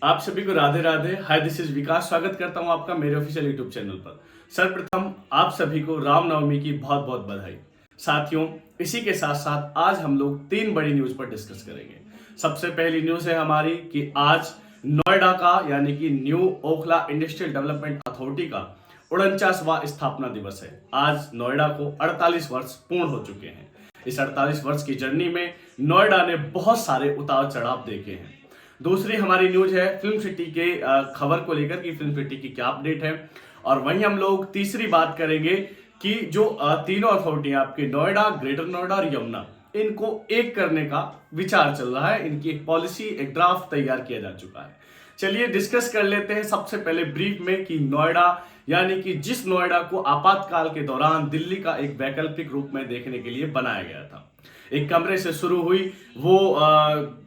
आप सभी को राधे राधे। हाय, दिस इज विकास। स्वागत करता हूं आपका मेरे ऑफिशियल यूट्यूब चैनल पर। सर्वप्रथम आप सभी को रामनवमी की बहुत बहुत बधाई। साथियों, इसी के साथ साथ आज हम लोग तीन बड़ी न्यूज पर डिस्कस करेंगे। सबसे पहली न्यूज है हमारी कि आज नोएडा का यानी कि new Okhla industrial development authority का 49वां स्थापना दिवस है। आज नोएडा को 48 वर्ष पूर्ण हो चुके हैं। इस 48 वर्ष की जर्नी में नोएडा ने बहुत सारे उतार चढ़ाव देखे हैं। दूसरी हमारी न्यूज है फिल्म सिटी के खबर को लेकर कि फिल्म सिटी की क्या अपडेट है। और वहीं हम लोग तीसरी बात करेंगे कि जो तीनों अथॉरिटी आपके नोएडा, ग्रेटर नोएडा और यमुना, इनको एक करने का विचार चल रहा है। इनकी एक पॉलिसी, एक ड्राफ्ट तैयार किया जा चुका है। चलिए डिस्कस कर लेते हैं सबसे पहले ब्रीफ में कि नोएडा यानी कि जिस नोएडा को आपातकाल के दौरान दिल्ली का एक वैकल्पिक रूप में देखने के लिए बनाया गया था। एक कमरे से शुरू हुई वो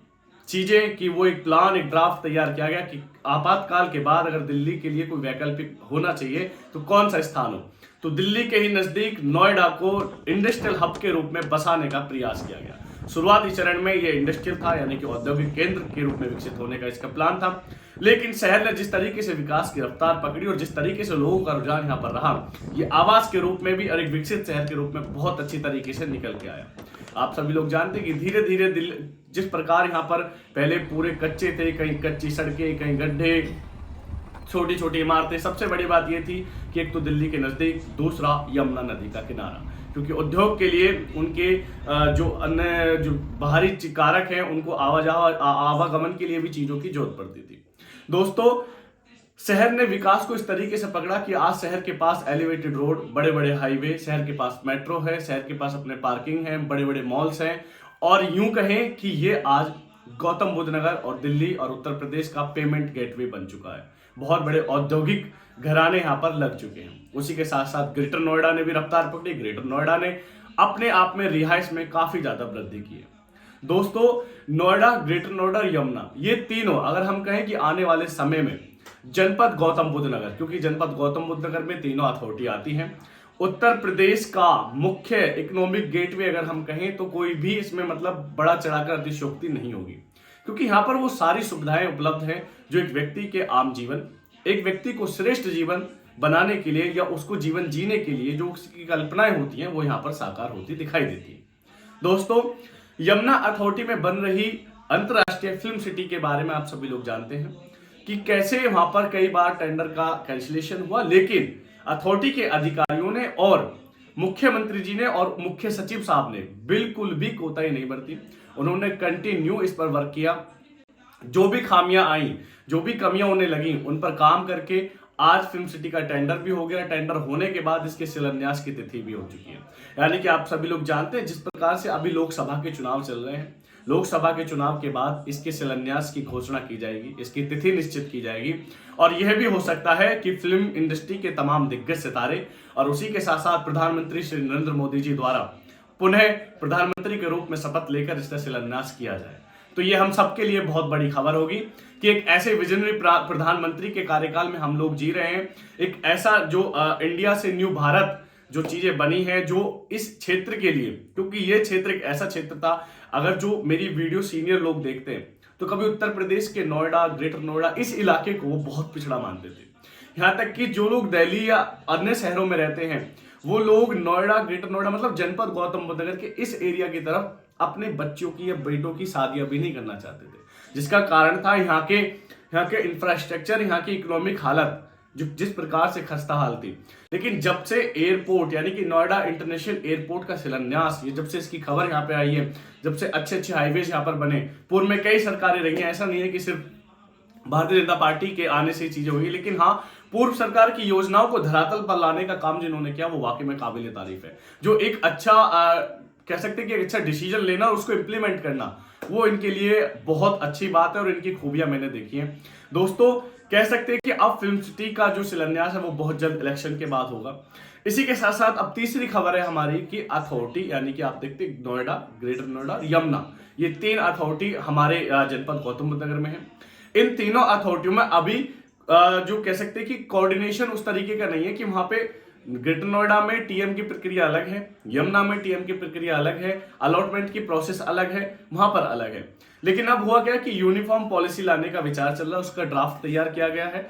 चीजें कि वो एक प्लान, एक ड्राफ्ट तैयार किया गया कि आपातकाल के बाद अगर दिल्ली के लिए कोई वैकल्पिक होना चाहिए तो कौन सा स्थान हो। तो दिल्ली के ही नजदीक नोएडा को इंडस्ट्रियल हब के रूप में बसाने का प्रयास किया गया। शुरुआती चरण में ये इंडस्ट्रियल था यानी कि औद्योगिक केंद्र के रूप में विकसित होने का इसका प्लान था। लेकिन शहर ने जिस तरीके से विकास की रफ्तार पकड़ी और जिस तरीके से लोगों का रुझान यहाँ पर रहा, ये आवास के रूप में भी और एक विकसित शहर के रूप में बहुत अच्छी तरीके से निकल के आया। आप सभी लोग जानते हैं कि धीरे धीरे जिस प्रकार यहाँ पर पहले पूरे कच्चे थे, कहीं कच्ची सड़कें, कहीं गड्ढे, छोटी छोटी इमारतें। सबसे बड़ी बात यह थी कि एक तो दिल्ली के नजदीक, दूसरा यमुना नदी का किनारा, क्योंकि उद्योग के लिए उनके जो अन्य जो बाहरी कारक हैं उनको आवागमन के लिए भी चीजों की जरूरत पड़ती थी। दोस्तों, शहर ने विकास को इस तरीके से पकड़ा कि आज शहर के पास एलिवेटेड रोड, बड़े बड़े हाईवे, शहर के पास मेट्रो है, शहर के पास अपने पार्किंग है, बड़े बड़े मॉल्स हैं। और यूं कहें कि ये आज गौतम बुद्ध नगर और दिल्ली और उत्तर प्रदेश का पेमेंट गेटवे बन चुका है। बहुत बड़े औद्योगिक घराने यहाँ पर लग चुके हैं। उसी के साथ साथ ग्रेटर नोएडा ने भी रफ्तार पकड़ी। ग्रेटर नोएडा ने अपने आप में रिहाइश में काफी ज्यादा वृद्धि की है। दोस्तों, नोएडा, ग्रेटर नोएडा और यमुना, ये तीनों अगर हम कहें कि आने वाले समय में जनपद गौतम बुद्ध नगर, क्योंकि जनपद गौतम बुद्ध नगर में तीनों अथॉरिटी आती हैं, उत्तर प्रदेश का मुख्य इकोनॉमिक गेटवे अगर हम कहें तो कोई भी इसमें मतलब बड़ा चढ़ाकर अतिशयोक्ति नहीं होगी, क्योंकि यहाँ पर वो सारी सुविधाएं उपलब्ध हैं जो एक व्यक्ति के आम जीवन, एक व्यक्ति को श्रेष्ठ जीवन बनाने के लिए या उसको जीवन जीने के लिए जो उसकी कल्पनाएं होती हैं वो यहाँ पर साकार होती दिखाई देती है। दोस्तों, यमुना अथॉरिटी में बन रही अंतरराष्ट्रीय फिल्म सिटी के बारे में आप सभी लोग जानते हैं कि कैसे वहां पर कई बार टेंडर का कैंसिलेशन हुआ, लेकिन अथॉरिटी के अधिकारियों ने और मुख्यमंत्री जी ने और मुख्य सचिव साहब ने बिल्कुल भी कोताही नहीं बरती। उन्होंने कंटिन्यू इस पर वर्क किया। जो भी खामियां आई, जो भी कमियां उन्हें लगी, उन पर काम करके आज फिल्म सिटी का टेंडर भी हो गया। टेंडर होने के बाद इसके शिलान्यास की तिथि भी हो चुकी है। यानी कि आप सभी लोग जानते हैं जिस प्रकार से अभी लोकसभा के चुनाव चल रहे हैं, लोकसभा के चुनाव के बाद इसके शिलान्यास की घोषणा की जाएगी, इसकी तिथि निश्चित की जाएगी। और यह भी हो सकता है कि फिल्म इंडस्ट्री के तमाम दिग्गज सितारे और उसी के साथ साथ प्रधानमंत्री श्री नरेंद्र मोदी जी द्वारा पुनः प्रधानमंत्री के रूप में शपथ लेकर इसका शिलान्यास किया जाए। तो ये हम सबके लिए बहुत बड़ी खबर होगी कि एक ऐसे विजनरी प्रधानमंत्री के कार्यकाल में हम लोग जी रहे हैं। एक ऐसा जो इंडिया से न्यू भारत जो चीजें बनी है जो इस क्षेत्र के लिए, क्योंकि ये क्षेत्र एक ऐसा क्षेत्र था, अगर जो मेरी वीडियो सीनियर लोग देखते हैं तो कभी उत्तर प्रदेश के नोएडा, ग्रेटर नोएडा, इस इलाके को वो बहुत पिछड़ा मानते थे। यहाँ तक कि जो लोग दिल्ली या अन्य शहरों में रहते हैं वो लोग नोएडा, ग्रेटर नोएडा मतलब जनपद गौतम बुद्ध नगर के इस एरिया की तरफ अपने बच्चों की या बेटों की शादियां भी नहीं करना चाहते थे, जिसका कारण था यहाँ के इंफ्रास्ट्रक्चर, यहाँ की इकोनॉमिक हालत जो जिस प्रकार से खस्ता हाल थी। लेकिन जब से एयरपोर्ट यानी कि नोएडा इंटरनेशनल एयरपोर्ट का शिलान्यास, ये जब से इसकी खबर यहाँ पे आई है, जब से अच्छे अच्छे हाईवेज यहाँ पर बने, पूर्व में कई सरकारें रही हैं, ऐसा नहीं है कि सिर्फ भारतीय जनता पार्टी के आने से चीजें हुई, लेकिन हाँ, पूर्व सरकार की योजनाओं को धरातल पर लाने का काम जिन्होंने किया वो वाकई में काबिल तारीफ है। जो एक अच्छा कह सकते हैं कि अच्छा डिसीजन लेना और उसको इंप्लीमेंट करना, वो इनके लिए बहुत अच्छी बात है और इनकी खूबियां मैंने देखी हैं। दोस्तों, कह सकते हैं कि अब फिल्म सिटी का जो शिलान्यास है वो बहुत जल्द इलेक्शन के बाद होगा। इसी के साथ साथ अब तीसरी खबर है हमारी कि अथॉरिटी यानी कि आप देखते हैं नोएडा, ग्रेटर नोएडा, यमुना, ये तीन अथॉरिटी हमारे जनपद गौतम बुद्ध नगर में है। इन तीनों अथॉरिटियों में अभी जो कह सकते हैं कि कोऑर्डिनेशन उस तरीके का नहीं है कि वहां पे ग्रेटर नोएडा में टीएम की प्रक्रिया अलग है, यमुना में टीएम की प्रक्रिया अलग है, अलॉटमेंट की प्रोसेस अलग है, वहां पर अलग है। लेकिन अब हुआ क्या कि यूनिफॉर्म पॉलिसी लाने का विचार चल रहा है, उसका ड्राफ्ट तैयार किया गया है।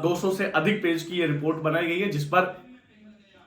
200 से अधिक पेज की ये रिपोर्ट बनाई गई है, जिस पर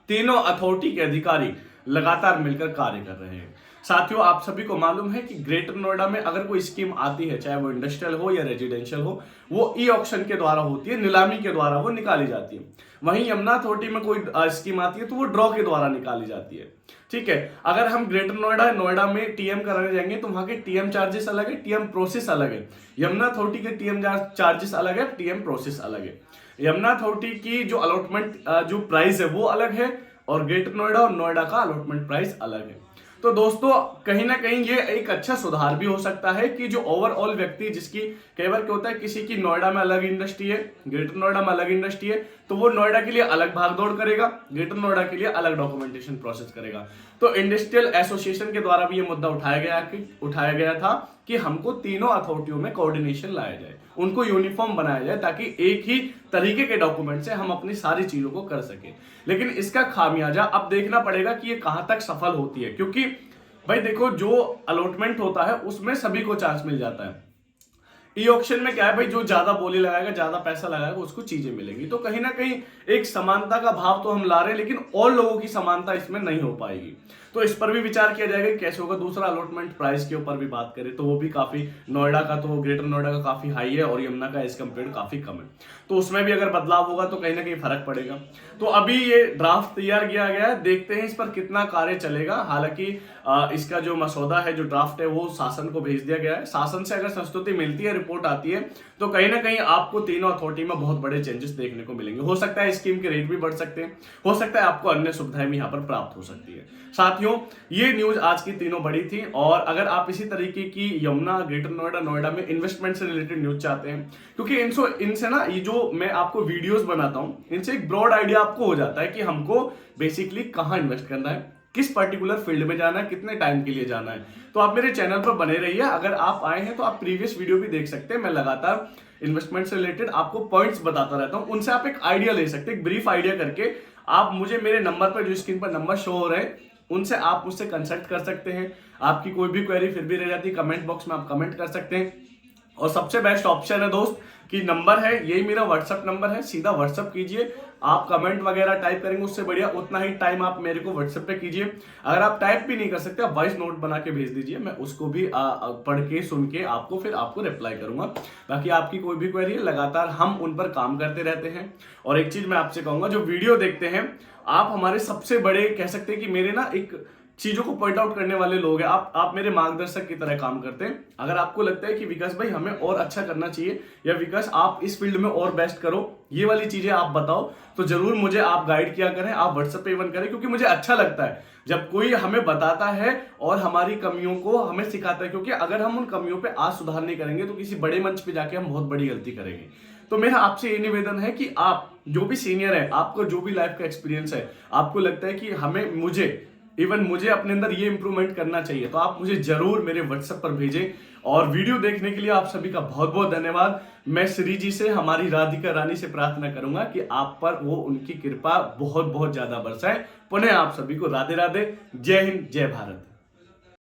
तीनों अथॉरिटी के अधिकारी लगातार मिलकर कार्य कर रहे हैं। साथियों, आप सभी को मालूम है कि ग्रेटर नोएडा में अगर कोई स्कीम आती है, चाहे वो इंडस्ट्रियल हो या रेजिडेंशियल हो, वो ई ऑक्शन के द्वारा होती है, नीलामी के द्वारा वो निकाली जाती है। वहीं यमुना अथॉरिटी में कोई स्कीम आती है तो वो ड्रॉ के द्वारा निकाली जाती है। ठीक है, अगर हम ग्रेटर नोएडा में टीएम कराने जाएंगे तो वहां के टीएम चार्जेस अलग है, टीएम प्रोसेस अलग है। यमुना अथॉरिटी के टीएम चार्जेस अलग है, टीएम प्रोसेस अलग है। यमुना अथॉरिटी की जो अलॉटमेंट जो प्राइस है वो अलग है, और ग्रेटर नोएडा और नोएडा का अलॉटमेंट प्राइस अलग है। तो दोस्तों, कहीं ना कहीं ये एक अच्छा सुधार भी हो सकता है कि जो ओवरऑल व्यक्ति, जिसकी कई बार क्या होता है, किसी की नोएडा में अलग इंडस्ट्री है, ग्रेटर नोएडा में अलग इंडस्ट्री है, तो वो नोएडा के लिए अलग भागदौड़ करेगा, ग्रेटर नोएडा के लिए अलग डॉक्यूमेंटेशन प्रोसेस करेगा। तो इंडस्ट्रियल एसोसिएशन के द्वारा भी ये मुद्दा उठाया गया था कि हमको तीनों अथॉरिटियों में कोऑर्डिनेशन लाया जाए, उनको यूनिफॉर्म बनाया जाए, ताकि एक ही तरीके के डॉक्यूमेंट से हम अपनी सारी चीजों को कर सके। लेकिन इसका खामियाजा अब देखना पड़ेगा कि ये कहां तक सफल होती है, क्योंकि भाई देखो, जो अलॉटमेंट होता है उसमें सभी को चांस मिल जाता है। ई ऑक्शन में क्या है भाई, जो ज्यादा बोली लगाएगा, ज्यादा पैसा लगाएगा, उसको चीजें मिलेंगी। तो कहीं ना कहीं एक समानता का भाव तो हम ला रहे हैं, लेकिन और लोगों की समानता इसमें नहीं हो पाएगी। तो इस पर भी विचार किया जाएगा कि कैसे होगा। दूसरा, अलॉटमेंट प्राइस के ऊपर भी बात करें तो वो भी काफी, नोएडा का तो ग्रेटर नोएडा का काफी हाई है और यमुना का इस कंपेयर काफी कम है। तो उसमें भी अगर बदलाव होगा तो कहीं ना कहीं फर्क पड़ेगा। तो अभी ये ड्राफ्ट तैयार किया गया है, देखते हैं इस पर कितना कार्य चलेगा। हालांकि इसका जो मसौदा है, जो ड्राफ्ट है, वो शासन को भेज दिया गया है। शासन से अगर संस्तुति मिलती है, रिपोर्ट आती है, तो कहीं ना कहीं आपको तीनों अथॉरिटी में बहुत बड़े चेंजेस देखने को मिलेंगे। हो सकता है स्कीम के रेट भी बढ़ सकते हैं, हो सकता है आपको अन्य सुविधाएं भी यहाँ पर प्राप्त हो सकती है। साथियों, ये न्यूज आज की तीनों बड़ी थी, और अगर आप इसी तरीके की यमुना, ग्रेटर नोएडा, नोएडा में इन्वेस्टमेंट से रिलेटेड न्यूज चाहते हैं, क्योंकि इनसे ना, ये जो मैं आपको वीडियोस बनाता हूं, इनसे एक ब्रॉड आइडिया आपको हो जाता है कि हमको बेसिकली कहां इन्वेस्ट करना है, किस पर्टिकुलर फील्ड में जाना है, कितने टाइम के लिए जाना है। तो आप मेरे चैनल पर बने रहिए। अगर आप आए हैं तो आप प्रीवियस वीडियो भी देख सकते हैं। मैं लगातार इन्वेस्टमेंट से रिलेटेड आपको पॉइंट्स बताता रहता हूं, उनसे आप एक आइडिया ले सकते हैं, एक ब्रीफ आइडिया करके। आप मुझे मेरे नंबर पर, जो स्क्रीन पर नंबर शो हो रहे हैं, उनसे आप मुझसे कंसल्ट कर सकते हैं। आपकी कोई भी क्वेरी फिर भी रह जाती है, कमेंट बॉक्स में आप कमेंट कर सकते हैं। और सबसे बेस्ट ऑप्शन है दोस्त कि नंबर है, यही मेरा व्हाट्सएप नंबर है, सीधा व्हाट्सएप कीजिए। आप कमेंट वगैरह टाइप करेंगे, उससे बढ़िया उतना ही टाइम आप मेरे को व्हाट्सएप पे कीजिए। अगर आप टाइप भी नहीं कर सकते, आप वॉइस नोट बना के भेज दीजिए, मैं उसको भी पढ़ के, सुन के आपको रिप्लाई करूंगा। बाकी आपकी कोई भी क्वेरी है, लगातार हम उन पर काम करते रहते हैं। और एक चीज मैं आपसे कहूंगा, जो वीडियो देखते हैं, आप हमारे सबसे बड़े, कह सकते हैं कि मेरे ना, एक चीजों को पॉइंट आउट करने वाले लोग हैं। आप मेरे मार्गदर्शक की तरह काम करते हैं। अगर आपको लगता है कि विकास भाई हमें और अच्छा करना चाहिए, या विकास आप इस फील्ड में और बेस्ट करो, ये वाली चीजें आप बताओ, तो जरूर मुझे आप गाइड किया करें, आप व्हाट्सएप पे इवन करें, क्योंकि मुझे अच्छा लगता है जब कोई हमें बताता है और हमारी कमियों को हमें सिखाता है। क्योंकि अगर हम उन कमियों पे आज सुधार नहीं करेंगे तो किसी बड़े मंच पे जाके हम बहुत बड़ी गलती करेंगे। तो मेरा आपसे ये निवेदन है कि आप जो भी सीनियर है, आपको जो भी लाइफ का एक्सपीरियंस है, आपको लगता है कि मुझे अपने अंदर ये इंप्रूवमेंट करना चाहिए, तो आप मुझे जरूर मेरे व्हाट्सएप पर भेजें। और वीडियो देखने के लिए आप सभी का बहुत बहुत धन्यवाद। मैं श्री जी से, हमारी राधिका रानी से प्रार्थना करूंगा कि आप पर वो उनकी कृपा बहुत बहुत ज्यादा बरसाए। पुनः आप सभी को राधे राधे, जय हिंद, जय भारत।